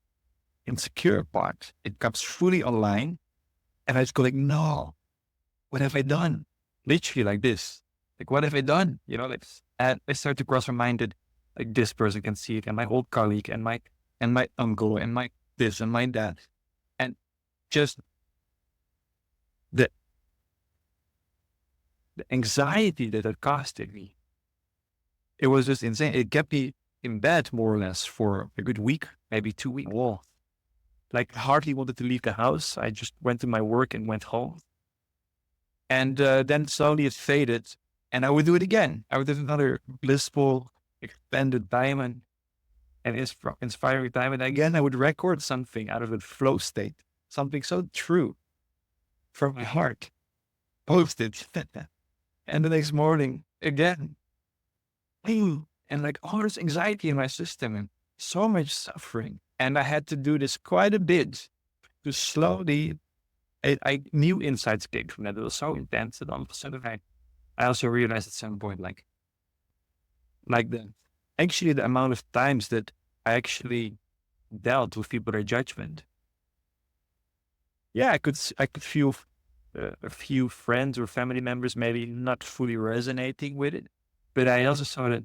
insecure part. It comes fully online. And I just go like, no, what have I done? Literally like this. Like, what have I done? And I start to cross my mind that like this person can see it, and my old colleague and my uncle and my this and my that. And just the anxiety that it costed me. It was just insane. It kept me in bed more or less for a good week, maybe 2 weeks. Whoa. Like I hardly wanted to leave the house. I just went to my work and went home. And then slowly it faded, and I would do it again. I would do another blissful, expanded diamond and inspiring time. And again, I would record something out of a flow state, something so true from my heart, post it. And the next morning, again, and like all this anxiety in my system and so much suffering. And I had to do this quite a bit to slowly, I knew insights came from that. It was so intense that all of a sudden I also realized at some point, like the amount of times that I actually dealt with people's judgment. Yeah, I could feel a few friends or family members maybe not fully resonating with it, but I also saw that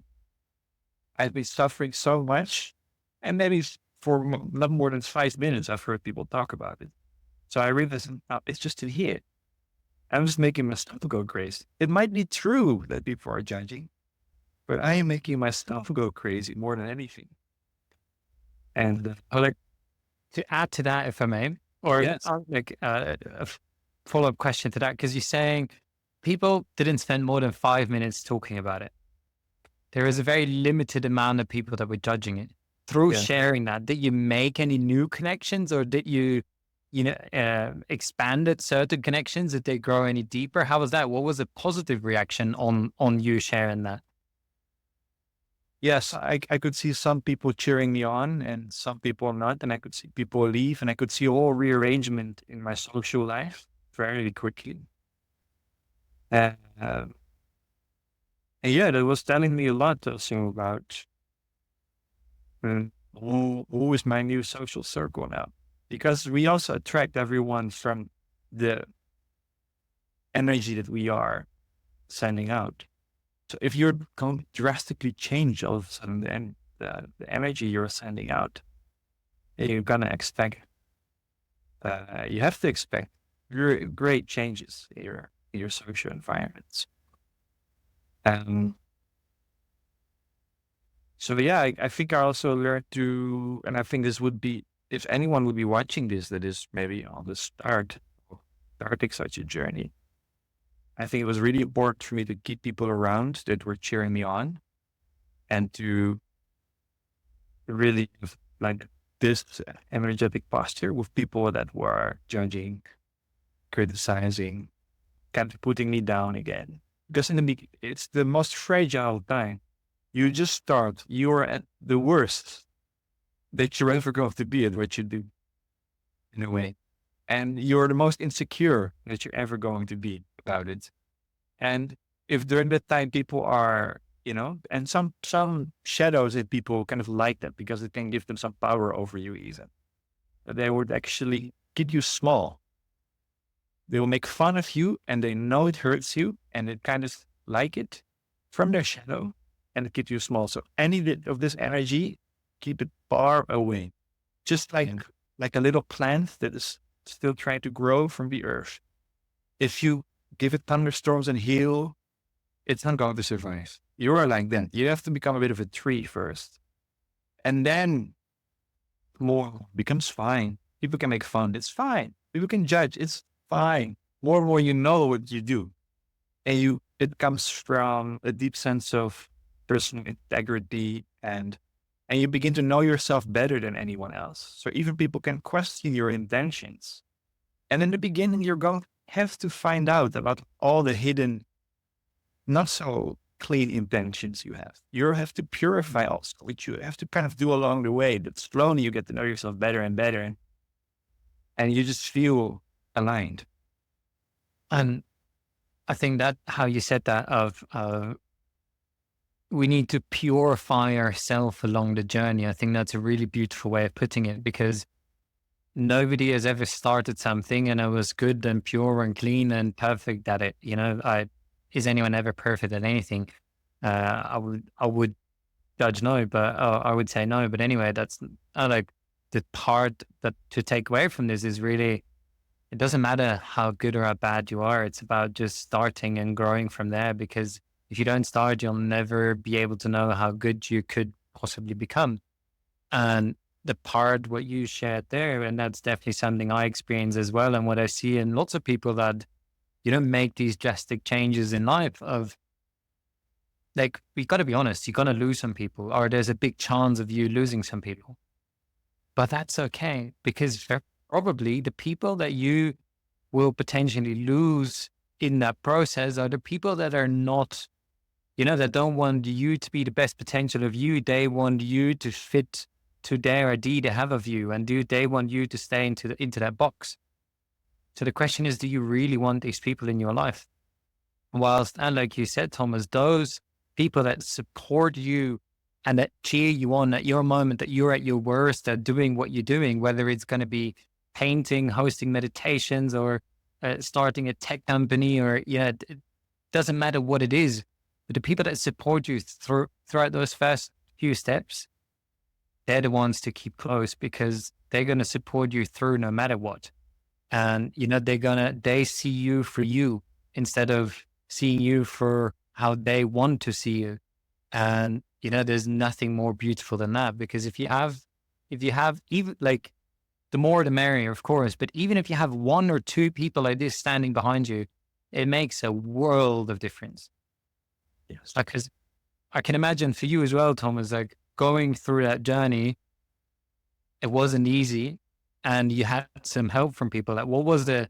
I've been suffering so much, and maybe for not more than 5 minutes, I've heard people talk about it. So I realized it's just in here. I'm just making myself go crazy. It might be true that people are judging, but I am making myself go crazy more than anything. And to add to that, if I may, or yes. a follow-up question to that, because you're saying people didn't spend more than 5 minutes talking about it. There is a very limited amount of people that were judging it. Through sharing that, did you make any new connections, or did you expanded certain connections? Did they grow any deeper? How was that? What was the positive reaction on you sharing that? Yes, I could see some people cheering me on and some people not. And I could see people leave, and I could see a whole rearrangement in my social life very quickly. And yeah, that was telling me a lot also about who is my new social circle now. Because we also attract everyone from the energy that we are sending out. So if you're going to drastically change all of a sudden the energy you're sending out, you're going to expect, you have to expect great changes in your social environments. So yeah, I think I also learned to, and I think this would be, if anyone would be watching this, that is maybe on the starting such a journey, I think it was really important for me to keep people around that were cheering me on, and to really like this energetic posture with people that were judging, criticizing, kind of putting me down again. Because it's the most fragile time. You just start, you're at the worst that you're ever going to be at what you do, in a way. And you're the most insecure that you're ever going to be about it. And if during that time people are, and some shadows in people kind of like that because it can give them some power over you even. That they would actually keep you small. They will make fun of you and they know it hurts you and it kind of like it from their shadow and it keeps you small. So any bit of this energy, keep it far away. Just like a little plant that is still trying to grow from the earth. If you give it thunderstorms and hail, it's not going to survive. You are like that. You have to become a bit of a tree first. And then more becomes fine. People can make fun. It's fine. People can judge. It's fine. More and more you know what you do. And it comes from a deep sense of personal integrity and you begin to know yourself better than anyone else. So even people can question your intentions. And in the beginning, you're going to have to find out about all the hidden, not so clean intentions you have. You have to purify also, which you have to kind of do along the way. But slowly you get to know yourself better and better. And you just feel aligned. And I think that how you said that we need to purify ourselves along the journey. I think that's a really beautiful way of putting it because nobody has ever started something and it was good and pure and clean and perfect at it. Is anyone ever perfect at anything? I would judge no, but I would say no. But anyway, that's like the part that to take away from this is really, it doesn't matter how good or how bad you are. It's about just starting and growing from there because if you don't start, you'll never be able to know how good you could possibly become. And the part what you shared there, and that's definitely something I experience as well. And what I see in lots of people that, make these drastic changes in life of like, we got to be honest, you're going to lose some people or there's a big chance of you losing some people. But that's okay because probably the people that you will potentially lose in that process are the people that are not, that don't want you to be the best potential of you. They want you to fit to their idea they have of you, and they want you to stay into that box. So the question is, do you really want these people in your life? Whilst, and like you said, Thomas, those people that support you and that cheer you on at your moment, that you're at your worst, at doing what you're doing, whether it's going to be painting, hosting meditations, or starting a tech company, or it doesn't matter what it is. But the people that support you throughout those first few steps, they're the ones to keep close because they're going to support you through no matter what. And, they see you for you instead of seeing you for how they want to see you. And, there's nothing more beautiful than that because if you have even like the more the merrier, of course, but even if you have one or two people like this standing behind you, it makes a world of difference. Yes. Because I can imagine for you as well, Thomas, like going through that journey, it wasn't easy and you had some help from people. Like what was the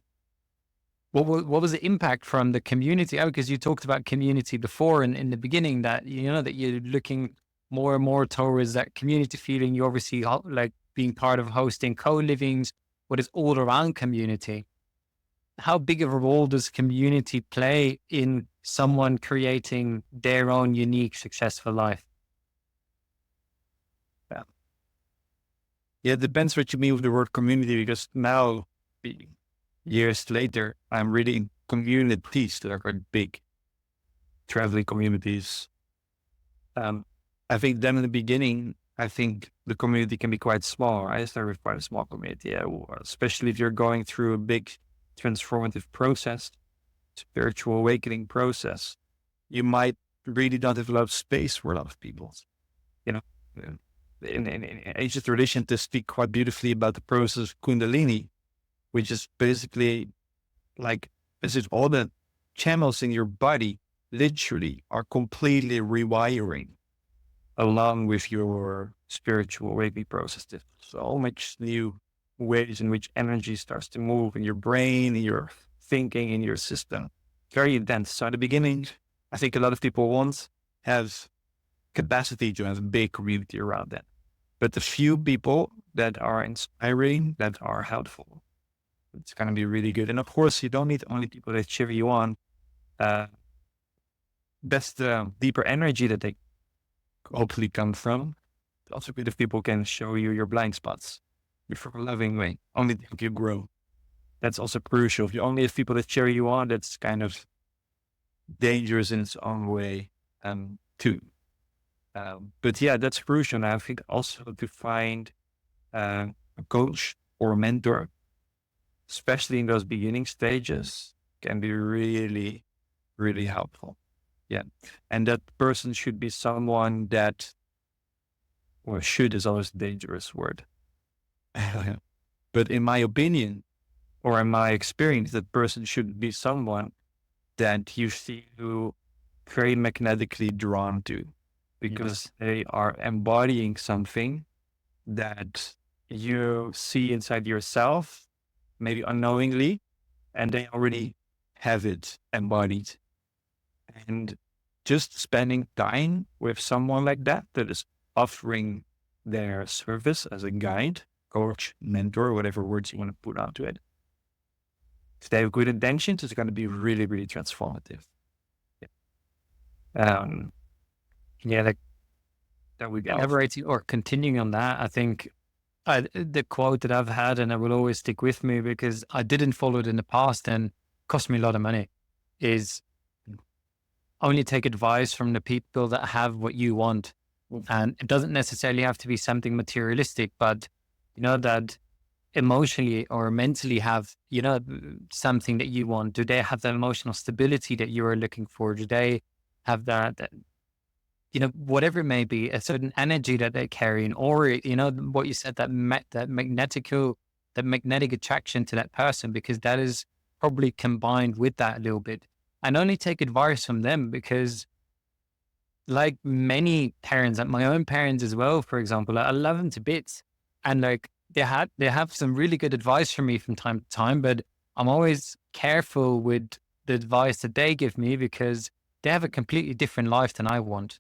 impact from the community? Because you talked about community before in the beginning that, that you're looking more and more towards that community feeling. You obviously like being part of hosting co-livings, what is all around community. How big of a role does community play in someone creating their own unique, successful life? Yeah, it depends what you mean with the word community, because now, years later, I'm reading communities that are quite big, traveling communities. I think then in the beginning, I think the community can be quite small. I started with quite a small community, especially if you're going through a big transformative process, spiritual awakening process. You might really not have a lot of space for a lot of people. In ancient tradition, to speak quite beautifully about the process of Kundalini, which is basically like, this is all the channels in your body literally are completely rewiring along with your spiritual awakening process. There's so much new ways in which energy starts to move in your brain, in your thinking, in your system. Very intense. So in the beginning, I think a lot of people won't have capacity to have a big community around that. But the few people that are inspiring, that are helpful, it's going to be really good. And of course, you don't need only people that cheer you on. That's the deeper energy that they hopefully come from. Also, good if people can show you your blind spots from a loving way, only to help you grow. That's also crucial. If you only have people that cheer you on, that's kind of dangerous in its own way, too. But yeah, that's crucial. And I think also to find a coach or a mentor, especially in those beginning stages, can be really, really helpful. Yeah. And that person should be someone that, well, should is always a dangerous word. But in my opinion, or in my experience, that person should be someone that you feel very magnetically drawn to, because they are embodying something that you see inside yourself, maybe unknowingly, and they already have it embodied. And just spending time with someone like that is offering their service as a guide, coach, mentor, whatever words you want to put onto it. If they have good intentions, it's going to be really, really transformative. Like that we Elaborating or continuing on that, I think the quote that I've had, and it will always stick with me because I didn't follow it in the past and cost me a lot of money, is only take advice from the people that have what you want. And it doesn't necessarily have to be something materialistic, but that emotionally or mentally have, something that you want. Do they have the emotional stability that you are looking for? Do they have that whatever it may be, a certain energy that they're carrying, or, what you said, that magnetic attraction to that person, because that is probably combined with that a little bit. And only take advice from them, because like many parents, like my own parents as well, for example, I love them to bits. And like they have some really good advice for me from time to time, but I'm always careful with the advice that they give me because they have a completely different life than I want.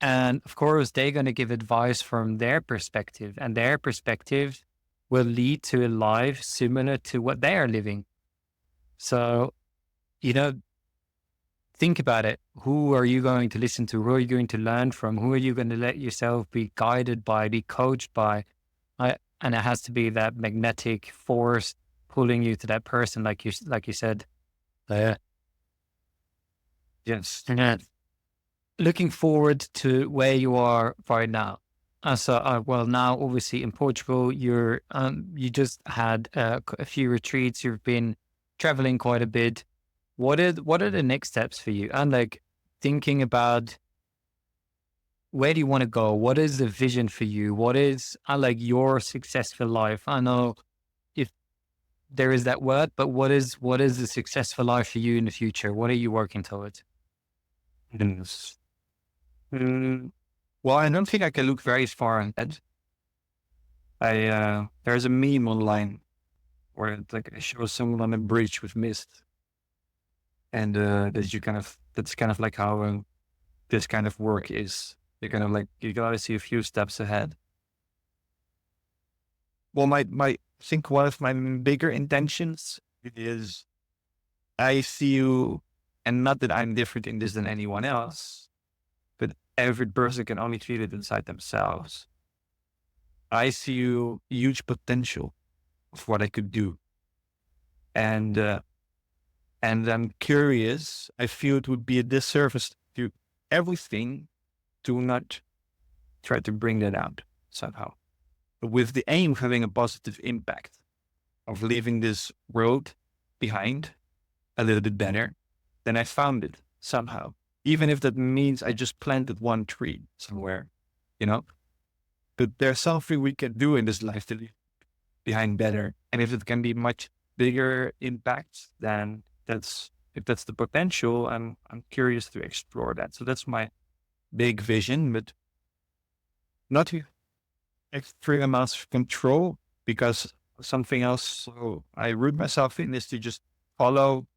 And of course, they're going to give advice from their perspective, and their perspective will lead to a life similar to what they are living. So, think about it. Who are you going to listen to? Who are you going to learn from? Who are you going to let yourself be guided by, be coached by? And it has to be that magnetic force pulling you to that person, like you said. Yes. Looking forward to where you are right now. Well, now obviously in Portugal, you just had a few retreats. You've been traveling quite a bit. What are the next steps for you? And like thinking about where do you want to go? What is the vision for you? What is like your successful life? I know if there is that word, but what is the successful life for you in the future? What are you working towards? Yes. Well, I don't think I can look very far ahead. There's a meme online where it shows someone on a bridge with mist, and that's kind of like how this kind of work is. You kind of like you gotta see a few steps ahead. Well, I think one of my bigger intentions is I see you, and not that I'm different in this than anyone else, but every person can only feel it inside themselves. I see you huge potential of what I could do. And I'm curious. I feel it would be a disservice to everything to not try to bring that out somehow, with the aim of having a positive impact, of leaving this world behind a little bit better than I found it somehow. Even if that means I just planted one tree somewhere, But there's something we can do in this life to leave behind better. And if it can be much bigger impact, then if that's the potential, I'm curious to explore that. So that's my big vision. But not extreme amounts of control, because something else so I root myself in is to just follow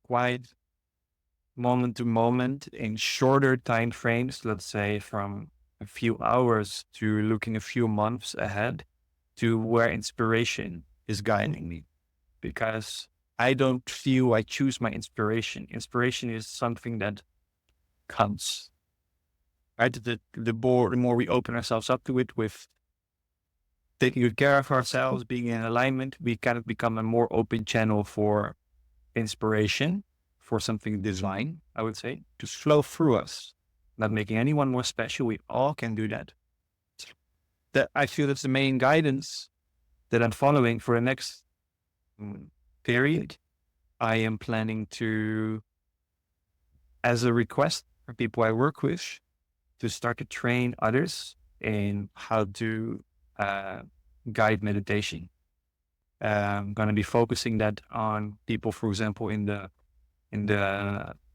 quite moment to moment in shorter time frames, let's say from a few hours to looking a few months ahead to where inspiration is guiding me. Because I don't feel I choose my inspiration. Inspiration is something that comes, right? The more we open ourselves up to it with taking good care of ourselves, being in alignment, we kind of become a more open channel for inspiration, for something divine, I would say, to flow through us, not making anyone more special. We all can do that. That I feel that's the main guidance that I'm following for the next period. I am planning to, as a request for people I work with, to start to train others in how to guide meditation. I'm going to be focusing that on people, for example, that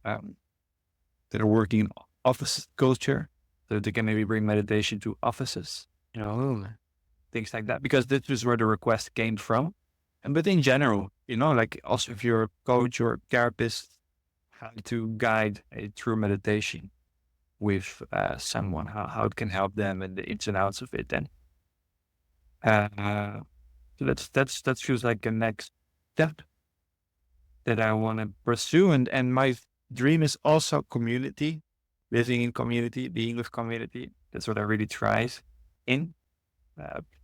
are working in office culture, so that they can maybe bring meditation to offices, things like that, because this is where the request came from. But in general, like also if you're a coach or a therapist, how to guide a true meditation with someone, how it can help them and the ins and outs of it. And so that feels like the next step that I want to pursue. And my dream is also community, living in community, being with community. That's what I really thrive in.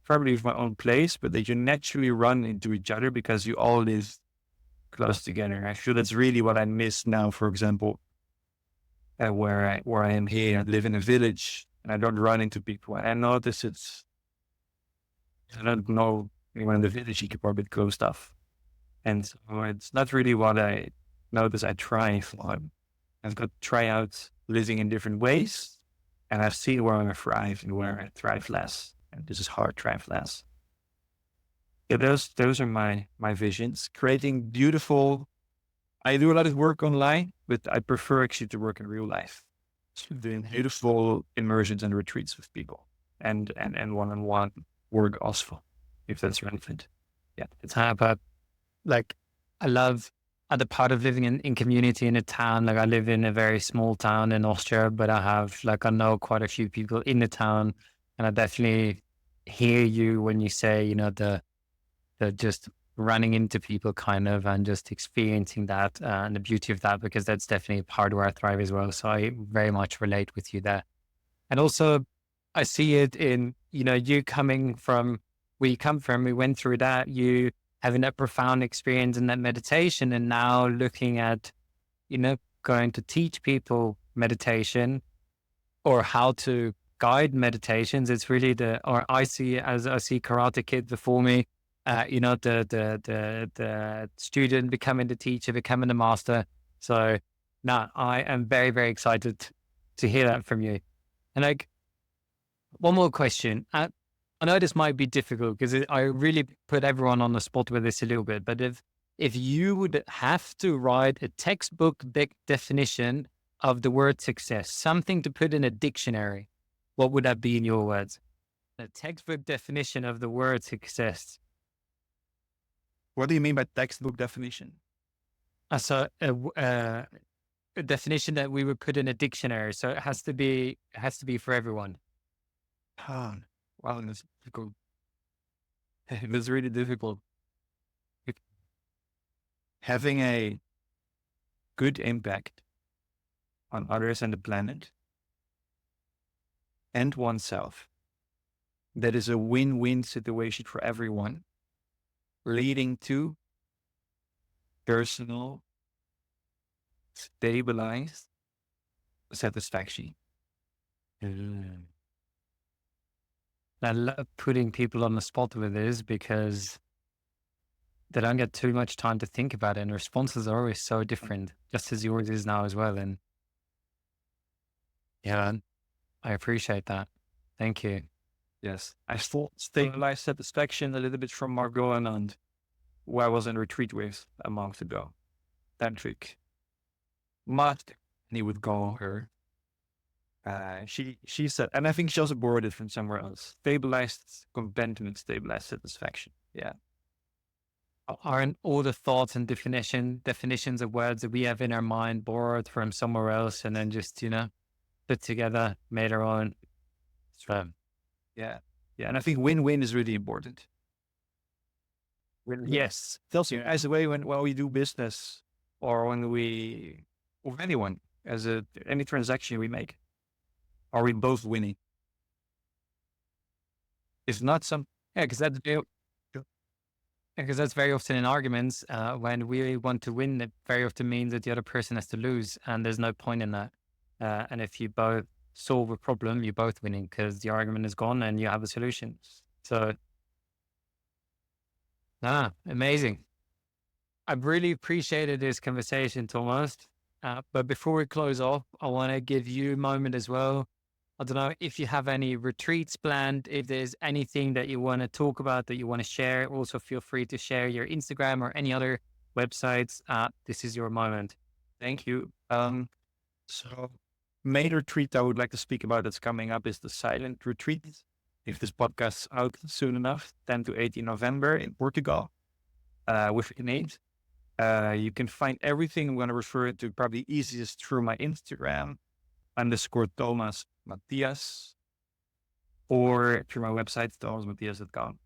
Probably with my own place, but that you naturally run into each other because you all live close together. I feel that's really what I miss now, for example, where I am here. I live in a village and I don't run into people. And I notice I don't know anyone in the village, you keep a bit closed off. And so it's not really what I notice I thrive on. I've got to try out living in different ways, and I've seen where I thrive and where I thrive less. And this is hard, thrive less. Yeah, those are my visions. Creating beautiful, I do a lot of work online, but I prefer actually to work in real life. So doing beautiful immersions and retreats with people and one-on-one work also, if that's relevant. Yeah. It's hard, but like, I love the part of living in community in a town. Like I live in a very small town in Austria, but I know quite a few people in the town, and I definitely hear you when you say, the just running into people kind of, and just experiencing that and the beauty of that, because that's definitely a part where I thrive as well. So I very much relate with you there. And also I see it in, you coming from where you come from. We went through that, you having that profound experience in that meditation, and now looking at, going to teach people meditation or how to guide meditations. It's really I see Karate Kid before me, the student becoming the teacher, becoming the master. So now I am very, very excited to hear that from you. And like, one more question. I know this might be difficult because I really put everyone on the spot with this a little bit, but if you would have to write a textbook definition of the word success, something to put in a dictionary, what would that be in your words? A textbook definition of the word success. What do you mean by textbook definition? So a definition that we would put in a dictionary. So it has to be for everyone. Wow, that's difficult. It was really difficult. Having a good impact on others and the planet and oneself. That is a win-win situation for everyone, leading to personal, stabilized satisfaction. I love putting people on the spot with this because they don't get too much time to think about it, and responses are always so different, just as yours is now as well. And yeah, I appreciate that. Thank you. Yes, I thought stabilized satisfaction a little bit from Margot and who I was in retreat with a month ago. Tantric. Master, and he would call her She said, and I think she also borrowed it from somewhere else. Stabilized contentment, stabilized satisfaction. Yeah. Aren't all the thoughts and definitions of words that we have in our mind borrowed from somewhere else and then just, put together, made our own? So, yeah. And I think win-win is really important. Yes. Tells you as a way when we do business or when we, with anyone, any transaction we make, are we both winning? It's not some, because that's very often in arguments, when we want to win, it very often means that the other person has to lose, and there's no point in that. And if you both solve a problem, you're both winning because the argument is gone and you have a solution. So, amazing. I've really appreciated this conversation, Thomas. But before we close off, I want to give you a moment as well. I don't know if you have any retreats planned, if there's anything that you want to talk about, that you want to share. Also, feel free to share your Instagram or any other websites. This is your moment. Thank you. So main retreat I would like to speak about that's coming up is the silent retreat. If this podcast's out soon enough, 10 to 18 November in Portugal, with E10. You can find everything. I'm going to refer it to probably easiest through my Instagram, _Thomas Matthias, or through my website, thomasmatthias.com.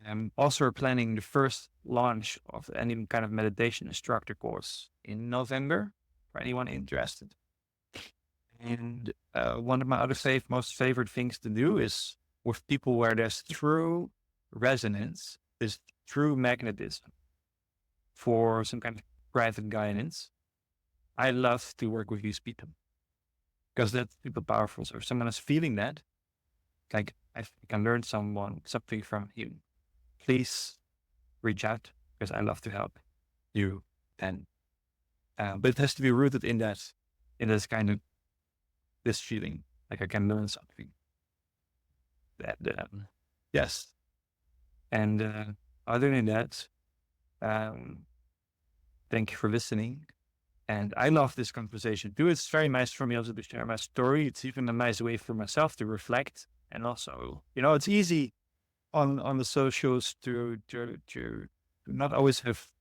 I'm also planning the first launch of any kind of meditation instructor course in November for anyone interested. And one of my other most favorite things to do is with people where there's true resonance, there's true magnetism for some kind of private guidance. I love to work with these people because that's super powerful. So if someone is feeling that, like I can learn something from you, please reach out because I love to help you. And but it has to be rooted in this kind of this feeling, like I can learn something. Yes. And other than that, thank you for listening. And I love this conversation too. It's very nice for me also to share my story. It's even a nice way for myself to reflect. And also, it's easy on the socials to not always have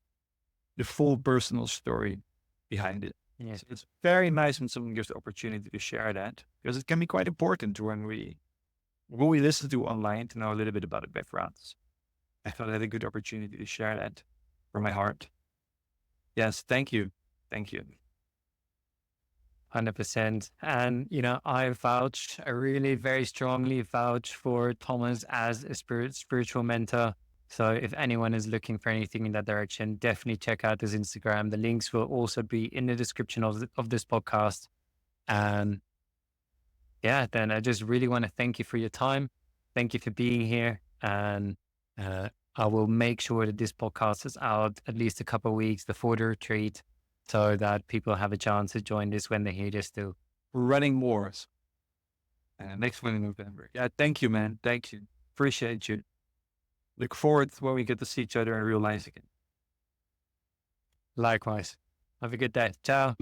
the full personal story behind it. Yes. So it's very nice when someone gives the opportunity to share that, because it can be quite important when we listen to online to know a little bit about the backgrounds. I thought I had a good opportunity to share that from my heart. Yes, thank you. Thank you. 100%. And, I really very strongly vouch for Thomas as a spiritual mentor. So if anyone is looking for anything in that direction, definitely check out his Instagram. The links will also be in the description of this podcast. And then I just really want to thank you for your time. Thank you for being here. And I will make sure that this podcast is out at least a couple of weeks before the retreat so that people have a chance to join this when they hear this too. We're running more. Next one in November. Yeah, thank you, man. Thank you. Appreciate you. Look forward to when we get to see each other in real life again. Likewise. Have a good day. Ciao.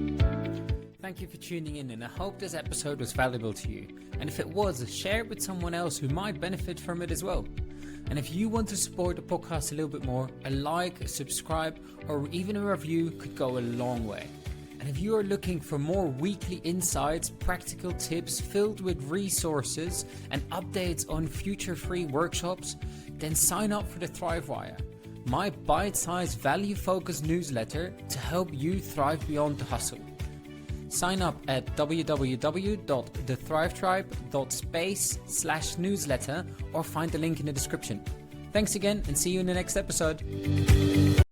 Thank you for tuning in, and I hope this episode was valuable to you. And if it was, share it with someone else who might benefit from it as well. And if you want to support the podcast a little bit more, a like, a subscribe, or even a review could go a long way. And if you are looking for more weekly insights, practical tips filled with resources and updates on future free workshops, then sign up for the Thrive Wire, my bite-sized value-focused newsletter to help you thrive beyond the hustle. Sign up at www.thrivetribe.space/newsletter or find the link in the description. Thanks again and see you in the next episode.